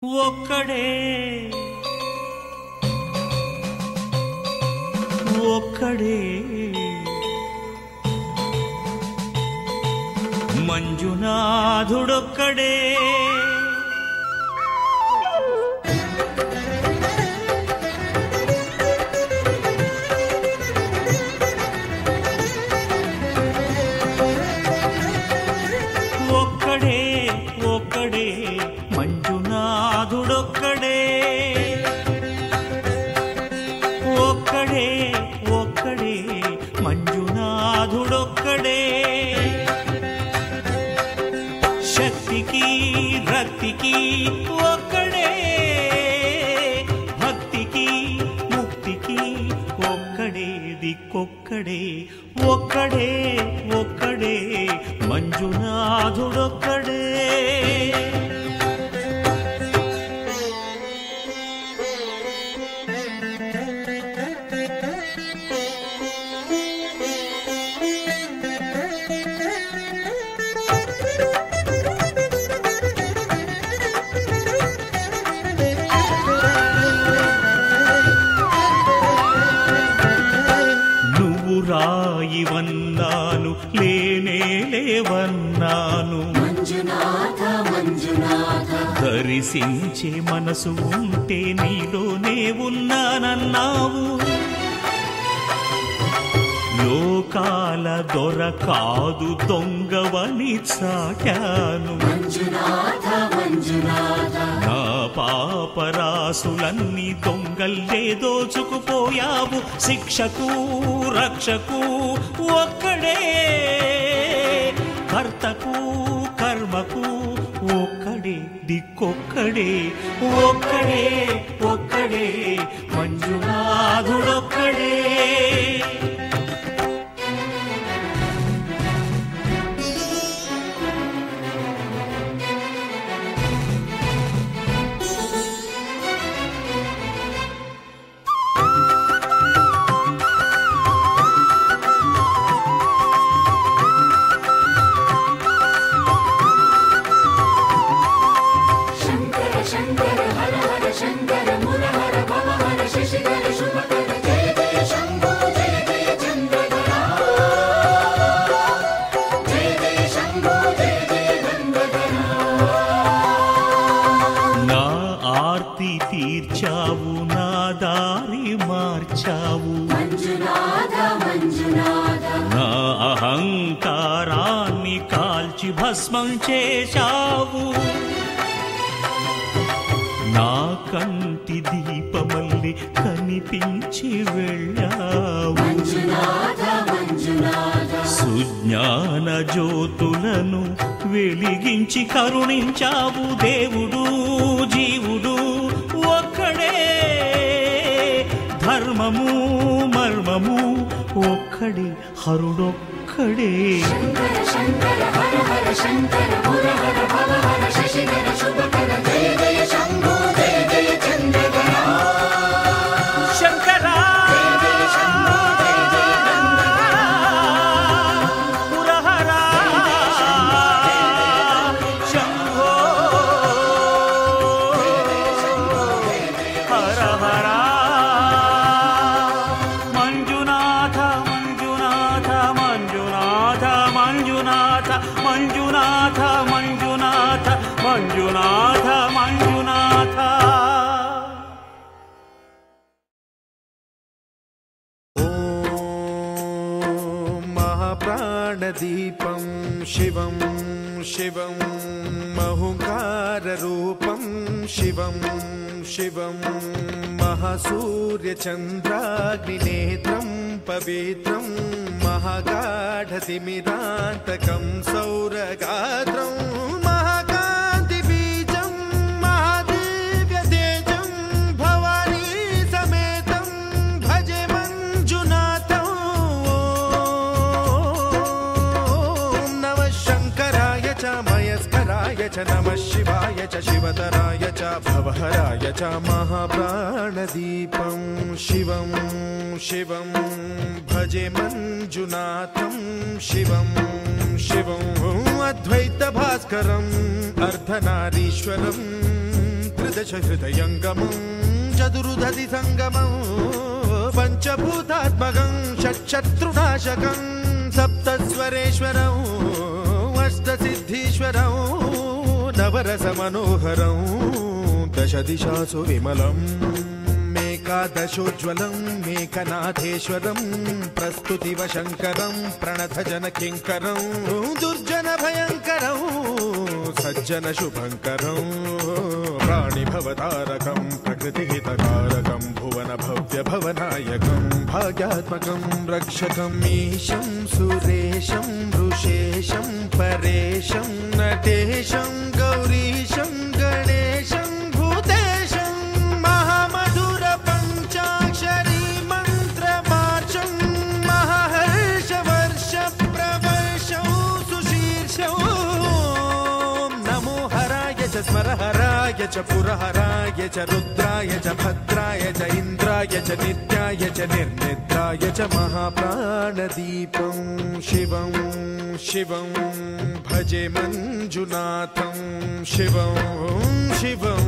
ఒక్కడే ఒక్కడే మంజునాథుడొక్కడే ఒక్కడే ఒక్కడే మంజునాథుడొక్కడే ఒక్కడే ఒక్కడే మంజునాథుడొక్కడే శక్తికి రక్తికి ఒక్కడే భక్తికి ముక్తికి ఒక్కడే దిక్కొక్కడే ఒక్కడే ఒక్కడే మంజునాథుడొక్కడే రాయివన్నాను లేనే లేవన్నాను మంజునాథ మంజునాథ దర్శించే మనసు ఉంటే నీలోనే ఉన్నానన్నావు లోకాల దొర కాదు దొంగవని చాటాను మంజునాథ మంజునాథ నా పాపరాసులన్నీ దొంగల్లే దోచుకుపోయావు శిక్షకు రక్షకు ఒక్కడే కర్తకు కర్మకు ఒక్కడే దిక్కొక్కడే ఒక్కడే ఒక్కడే మంజునాథుడొక్కడే తీర్చావు నా దారి మార్చావు మంజునాథ మంజునాథ నా అహంకారాన్ని కాల్చి భస్మం చేశావు నా కంటి దీపమల్లి కనిపించి వెళ్ళావు మంజునాథ మంజునాథ సుజ్ఞాన జ్యోతులను వెలిగించి కరుణించావు దేవుడు జీవుడు ఒక్కడే ధర్మము మర్మము ఒక్కడే హరుడొక్కడే శంకర శంకర హర హర శంకర ముర హర భవ హర శశిధర శుభకర జయ జయ శంభో జయ జయ చంద్రధర శంకర జయ జయ శంభో జయ జయ గంగాధర పురహర శంభో హర హర మంజునాథ మంజునాథ మంజునాథ మంజునాథ మంజునాథ మంజునాథ మంజునాథ మంజునాథ महाप्राणदीपं शिवं शिवं महुकाररूपं शिवं शिवं महासूर्यचन्द्राग्निनेत्रं पवित्रं महागाढतिमिरान्तकं सौरगात्रं महाकान्तिबीजं महादिव्यतेजं भवानी समेतं भजे मञ्जुनाथं नमः शङ्कराय च मयस्कराय च नमः शिवाय च शिवतराय च भवहराय च महाप्राणदीपं शिवं शिवं भजे मञ्जुनाथं शिवं शिवं अद्वैतभास्करम् अर्धनारीश्वरं దశ హృదయంగమం చతురుదధి సంగమం పంచభూతాత్మకం షట్శత్రునాశకం సప్తస్వరేశ్వరం అష్టసిద్ధీశ్వరం నవరస మనోహరం దశ దిశాసు విమలం మేకాదశోజ్వలం మేకనాథేశ్వరం ప్రస్తుతివ శంకరం ప్రణత జన కింకరం దుర్జన భయంకరం సజ్జన శుభంకరం ప్రాణిభవతారకం ప్రకృతిహితకారకం భువన భవ్య భవనాయకం భాగ్యాత్మకం రక్షకం ఈశం సురేశం ఋషేశం పరేశం నటేశం గౌరీశం గణేశం భూతేశం మహామధుర పంచాక్షరీ మంత్రమార్చం మహాహర్ష వర్ష ప్రవర్షం సుశీర్షం నమో హరాయ చ స్మరహరాయ చ పురహరాయ చ రుద్రాయ చ భద్రాయ చ ఇంద్రాయ చ నిత్యాయ చ నిర్నిద్రాయ చ మహాప్రాణదీపం శివం శివం భజే మంజునాథం శివం శివం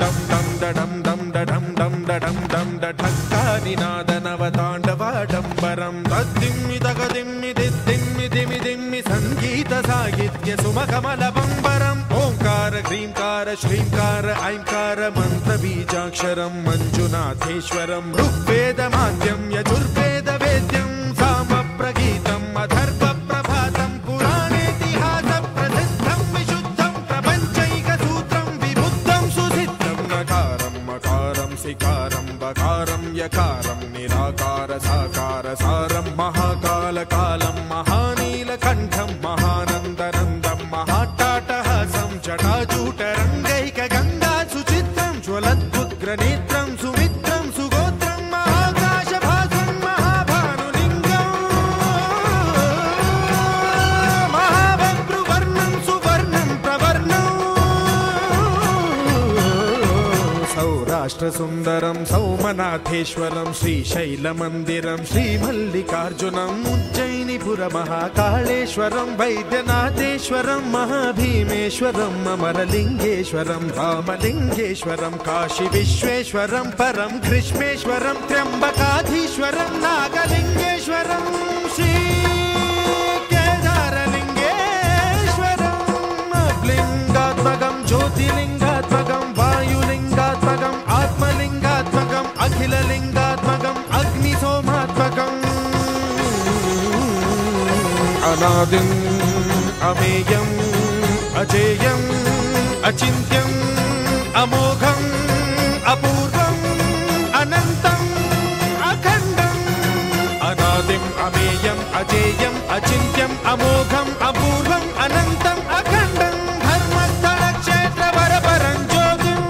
దం దం దడం దం దడం దం దడం దం దఠక్కానినాదనవతాండవాడంబరం తద్దిమ్మి తగదిమ్మి దిద్దిమ్మి దిమి దిమ్మి సంగీత సాహిత్య సుమకమలబంబరం ఓంకార హ్రీంకార శ్రీంకార ఐంకార మంత్ర బీజాక్షరం మంజునాథేశ్వరం ఋగ్వేద మాద్యం యజుర్వేద వేద్యం సామ ప్రగీతం అథర్వ ప్రభాతం పురాణేతిహాస ప్రసిద్ధం విశుద్ధం ప్రపంచైక సూత్రం విబుద్ధం సుసిద్ధం నకారం మకారం సికారం బకారం యకారం నిరాకార సాకార సారం మహాకాల కాలం మహానీలకంఠం మహానందనందం మహాటాటహాసం జటాజూటరంగైక గంగా సుచిత్రం జ్వలద్భుగ్రనేత్రం సుమిత్రం సుగోత్రం మహాకాశభాసం మహాభానులింగం మహాభద్రువర్ణం సువర్ణం ప్రవర్ణం సౌరాష్ట్ర సుందరం సౌమనాథేశ్వరం శ్రీశైలమందిరం శ్రీమల్లికార్జునం ఉజ్జయినిపుర మహాకాళేశ్వరం వైద్యనాథేశ్వరం మహాభీమేశ్వరం అమరలింగేశ్వరం రామలింగేశ్వరం కాశీ విశ్వేశ్వరం పరం కృష్ణేశ్వరం త్ర్యంబకాధీశ్వరం నాగలింగేశ్వరం శ్రీ కేదారలింగేశ్వరం లింగాత్మకం జ్యోతిలింగాత్మకం వాయులింగాత్మకం ఆత్మలింగాత్మకం అఖిలలింగాత్మకం అగ్నిసోమాత్మకం అనాదిం అమేయం అజేయం అచింత్యం అమోఘం అపూర్వం అనంతం అఖండం అనాదిం అమేయం అజేయం అచింత్యం అమోఘం అపూర్వం అనంతం అఖండం ధర్మస్థల క్షేత్ర వరపరం జ్యోతిం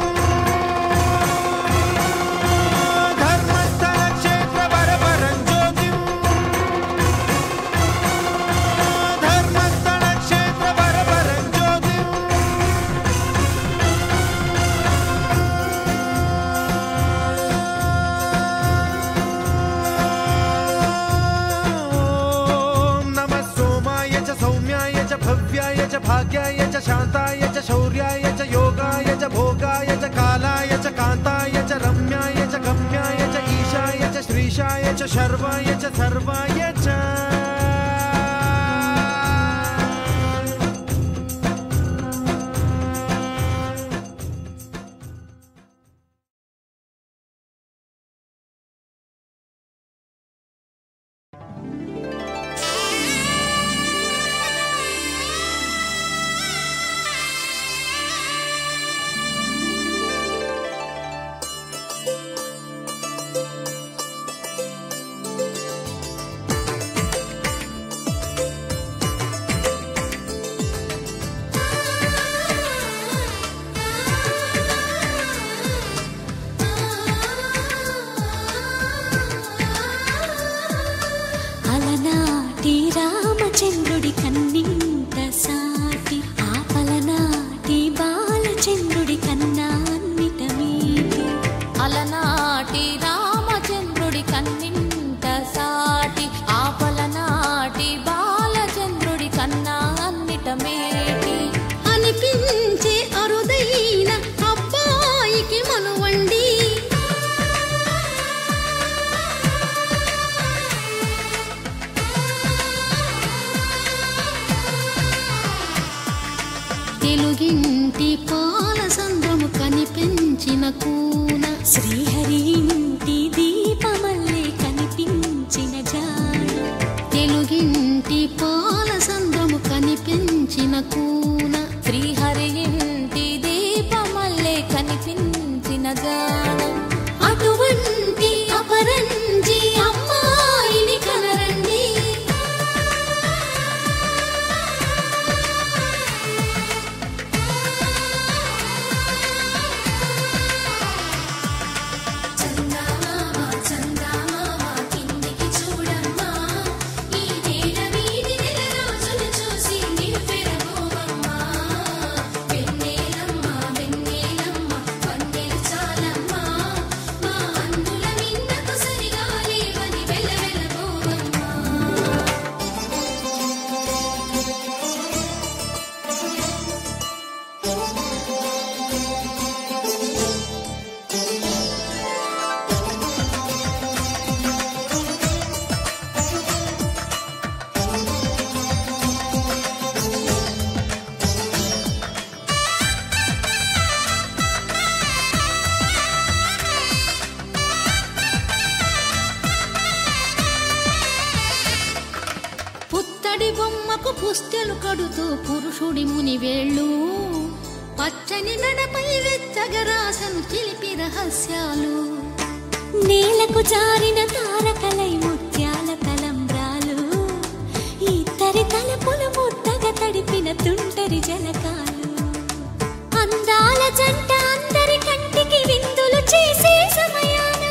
ధర్మస్థల క్షేత్ర వరపరం జ్యోతిం ధర్మస్థల క్షేత్ర వరపరం జ్యోతిం ఓం నమః సోమాయ చ సౌమ్యాయ చ భవ్యాయ చ భాగ్యాయ చ శాంతాయ చ శౌర్యాయ చ యోగాయ చ భోగాయ చ కాలాయ చ కాంతాయ చ రమ్యాయ చ గమ్యాయ చ ఈశాయ చ శ్రీశాయ చ శర్వాయ చ సర్వాయ చ కనుల కూన శ్రీహరి ఇంటి దీపమల్లే కనిపించిన జాడ తెలుగింటి పాల సంద్రము కనిపించిన కూన శ్రీహరి ఇంటి దీపమల్లే కనిపించిన జాడ అటువంటి అపరంజి అమ్మాయిని కనరండి బొమ్మకు పుస్తెలు కడుతూ పురుషుడి ముని వేళ్ళు పచ్చని మెడపై వెచ్చగరాసను చిలిపి రహస్యాలు నేలకు జారిన తారకలై ముత్యాల తలంబ్రాలు ఇద్దరి తలపులు ముద్దగా తడిపిన తుంటరి జలకాలు అందాల జంట అందరి కంటికి విందులు చేసే సమయాన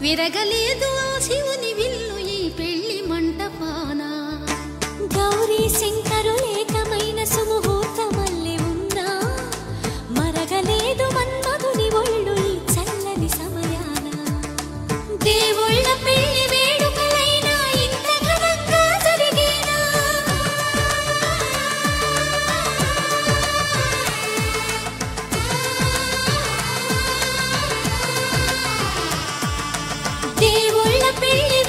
విరగలేదు శివుని విల్లు ఈ పెళ్లి మంటపాన గౌరీ శంకరు ఏకమైన సుముహూర్తమల్లె ఉన్నా మరగలేదు మన్మధుని ఒళ్ళు ఈ చల్లని సమయాన దేవుళ్ళ పెళ్లి వేడుకలైనా ఇంత ఘనంగా జరిగేనా దేవుళ్ళ పెళ్లి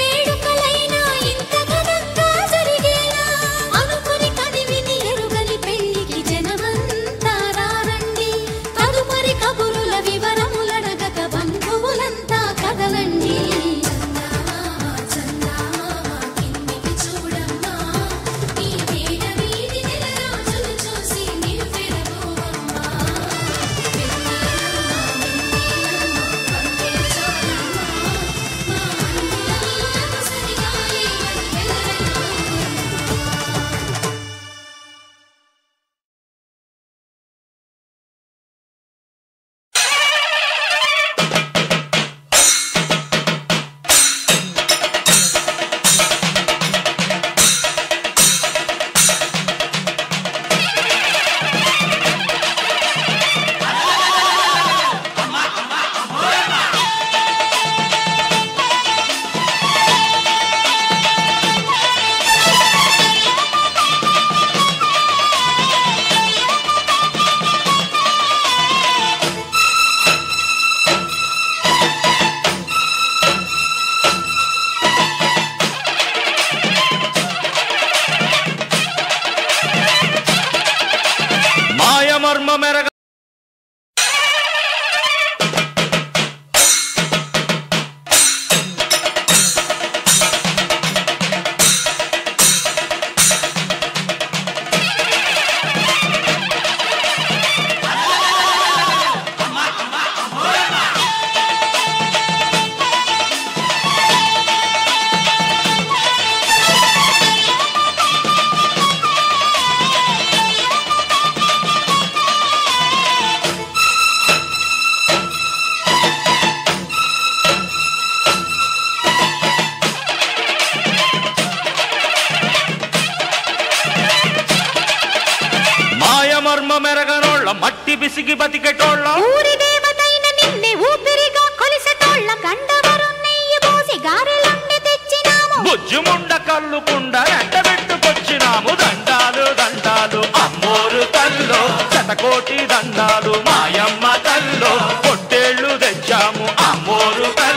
ముండ కళ్ళు కుండ ఎంట పెట్టుకొచ్చినాము దండాలు దండాలు అమ్మోరు తల్లో శతకోటి దండాలు మాయమ్మ తల్లో పొట్టేళ్లు తెచ్చాము అమ్మోరు తల్లు